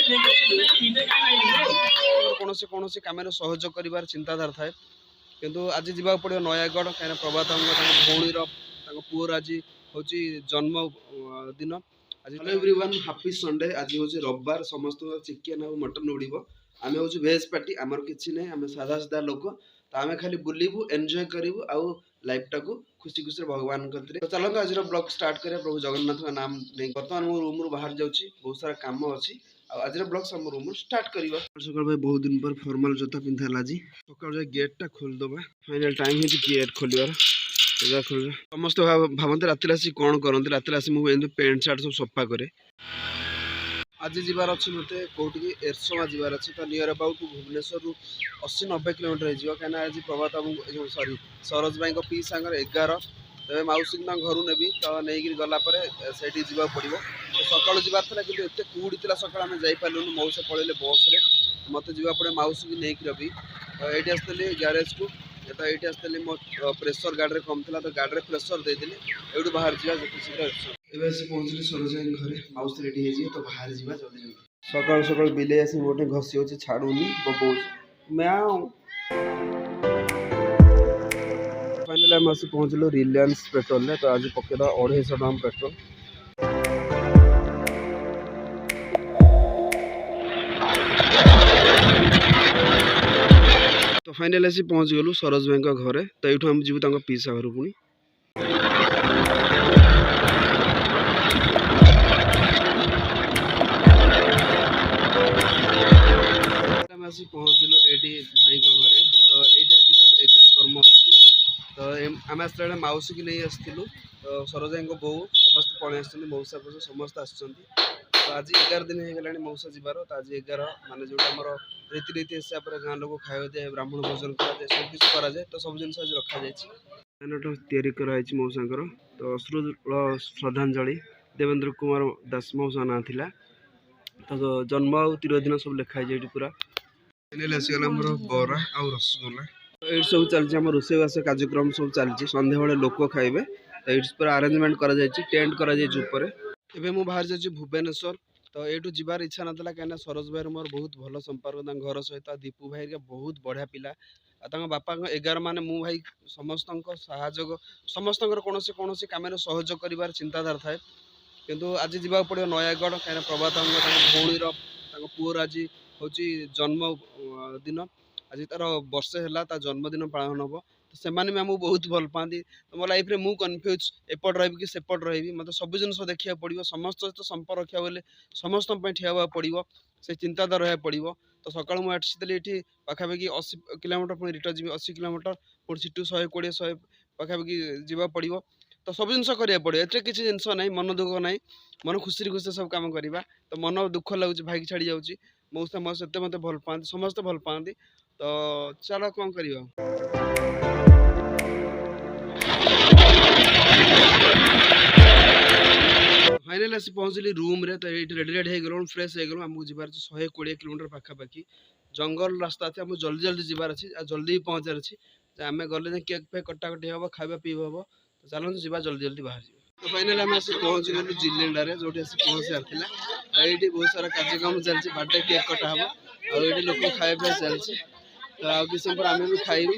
कौन कम सहयोग कर चिंताधारा थाए किंतु आज जावा पड़ो नयागढ़ कहीं प्रभात भौणीर पुअर आज हूँ जन्म दिन। आज हेलो एवरीवन हैप्पी संडे। आज हूँ रविवार समस्त चिकेन और मटन उड़ आम हूँ भेज पार्टी आमर किसी ना आम साधा साधा लोक तो आम खाली बुलू एंजॉय करूँ आउ लाइफ टाक खुशी खुशी भगवान करते। तो चलते आज ब्लॉग स्टार्ट करें प्रभु जगन्नाथ का नाम नहीं। बर्तमान मो रूम बाहर जाऊँगी बहुत सारा काम अच्छी आज ब्लॉग आम रूम स्टार्ट करवा। सकाल भाई बहुत दिन पर फॉर्मल जोता पिंधा जी सकाल गेट टा खोलदबा फाइनल टाइम है गेट खोलियार समस्त भावते राति आसी कौन करते राति आसी मुझे पेंट सार्ट सब सफा करे। आज जीवार अच्छी मत कौटी एरसमा जीवार अच्छे तो नियर अबाउट भुवनेश्वर 80-90 किलोमीटर हो कहीं आज प्रभात सॉरी सरोज भाई पी सांगर 11 तेज मौसी घर नेबी तो नहीं गलापर से पड़ो तो सका जबार था कि एत कूड़ी सका आम जापारू मौसा पड़े बस मत जा पड़े मौसी की नहीं रवि तो ये आसती ग्यारेज को तो ये आसती मो प्रेसर गाड़ी कम था तो गाड़ी प्रेसर देदेली ये बाहर जावा जो शीघ्र एवं पहुँचली सरोज घरे माउस रेडी है तो बाहर जावा जल्दी जल्दी सकाल सकाल बिले आसी गोटे घसी हो छाड़ूनी बबौच म्याऊ। फाइनली आम आसी पहुँचलु रिलायंस पेट्रोल तो आज पकेदा 250 टका पेट्रोल। तो फाइनल आसी पहुँच गलु सरोज भाई घरे तो ये हम जीवु पीसा घर पुणी आसी पहुँचलु ये भाई घरे तो ये एगार कर्म अच्छी तो आम आस मौसी की नहीं आसलु तो सरोज भाई बो समस्त पड़े आस मौसा फौसा समस्त आस तो आज 11 दिन होगा मौसा जीवार तो आज 11 मान जो रीतिनीति हिसाब से गाँव लोग खावा जाए ब्राह्मण भोजन कराए सब किसी कराए तो सब जिन आज रखा जाए कराई मौसा तो अश्रु श्रद्धांजलि देवेंद्र कुमार दास मौसा ना था तो जन्म आ तिरोदिन सब लिखाई पूरा आसगला मोर बरा आ रसगोला ये सब चलती रोषेबास कार्यक्रम सब चलती सन्ध्या बेले लोक खाइबे तो ये पूरा अरेंजमेंट करा टेंट करा एबे मु बाहर जाऊँ भुवनेश्वर तो यू जीवार इच्छा नाला कहीं सरोज भाई मोर बहुत भल संपर्क घर सहित दीपू भाई बहुत बढ़िया पिला बापा 11 मान मु भाई समस्त समस्त कौन कम सहयोग कर चिंताधारा थाए किंतु आज जावा पड़ो नयागढ़ कहीं प्रभात भौणीर पुअर आज हूँ जन्म दिन आज तार वर्षे है जन्मदिन पालन हम तो से आमको बहुत भल पाती तो मो लाइफ में मुझे कन्फ्यूज एपट रही कि सेपट रही मतलब सब जिन देखा पड़ो समस्त सहित संपर्क रखा बोले समस्त ठिया पड़ो से चिंताधारा रहा पड़ो तो सका मुझे ये पाखापाखि 80 किलोमीटर पुणी रिटर्न जी 80 किलोमीटर पुणी सीटू 120-100 पाखापाखि जावा पड़ो तो सब जिन करा पड़ो एटे किसी जिनस ना मन दुख ना मन खुशी खुशी सब कम करवा तो मन दुख लगुच भाई छाड़ी जाऊँगी मौसा मौसा से मत भल पाती समस्त भल पाती तो चलो कौन करवा। फाइनल आसी पहुँचली रूम रे तो ये रेडी रेडी हो गलु फ्रेश हो गलु आमको जीवार 120 किलोमीटर पाखापाखि जंगल रास्ता अच्छे आमको जल्दी जल्दी जीवार अच्छी जल्दी पहुँचार अच्छी आम गले केक फेक कटाकटी हम खावा पीवा हम तो चलते जी जल्दी जल्दी बाहर जा। तो फाइनल आम आसी पहुँच गलु जिलेंडा जो पहुँच सारी तो ये बहुत सारा कार्यक्रम चलती बर्थडे केक कटा हम आगे लोक खावा चलती तो आउ कि समय आम भी खाइबू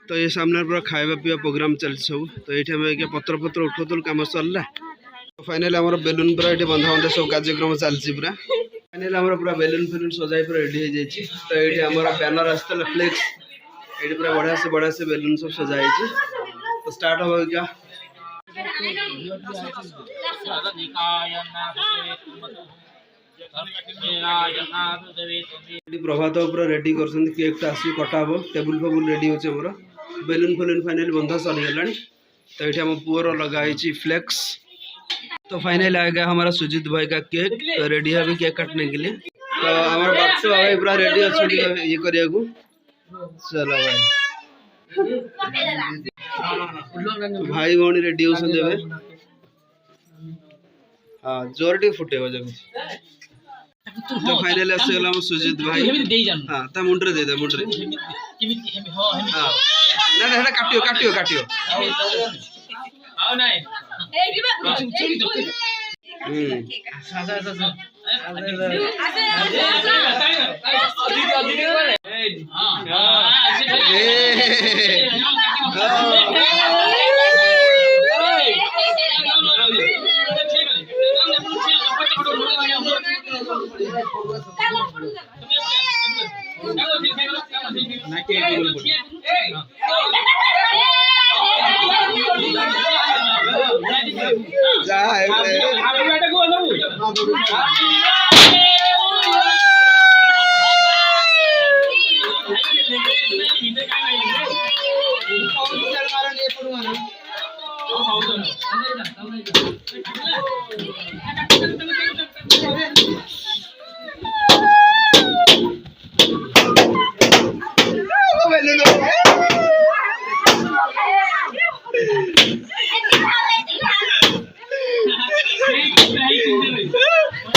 तो ये सामने पूरा खावा पीवा प्रोग्राम चलती सब तो ये पत्र पत्र उठाऊल कम सरला तो फाइनली आम बेलून पूरा ये बंधा बंधा सब कार्यक्रम चलती पूरा फाइनली आम पूरा बेलून फेलून सजाई पूरा रेडी हो जाए तो ये आम बैनर आसता फ्लेक्स ये पूरा बढ़िया से बेलून सब सजाई तो स्टार्ट हो क्या प्रभात पूरा रेडी कर केक टा आस कटा हम टेबुल फेबुल रेडी हो बेलून फेलून फाइनली बंधा सरीगला तो ये आम पुअर लगाई फ्लेक्स तो फाइनली आ गया हमारा सुजीत भाई का केक तो रेडी है अभी केक काटने के लिए तो हमारा बच्चों भाई पूरा रेडी अच्छे ये करिया को चलो भाई भौणी रेडी हो हाँ जोर टे फुटे जमी तो फाइनली आसगला सुजीत भाई हाँ ता मुंडरे दे दे मुंडरे हाँ ना ना काटियो काटियो काटियो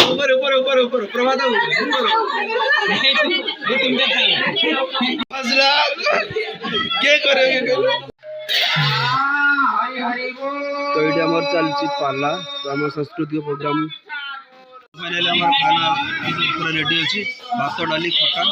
ऊपर ऊपर ऊपर ऊपर प्रभात के करेंगे तो ये हमार चलची पाला तो हमार सांस्कृतिक प्रोग्राम फाइनली हमार खाना पूरा रेडी अछि भात डाली खटा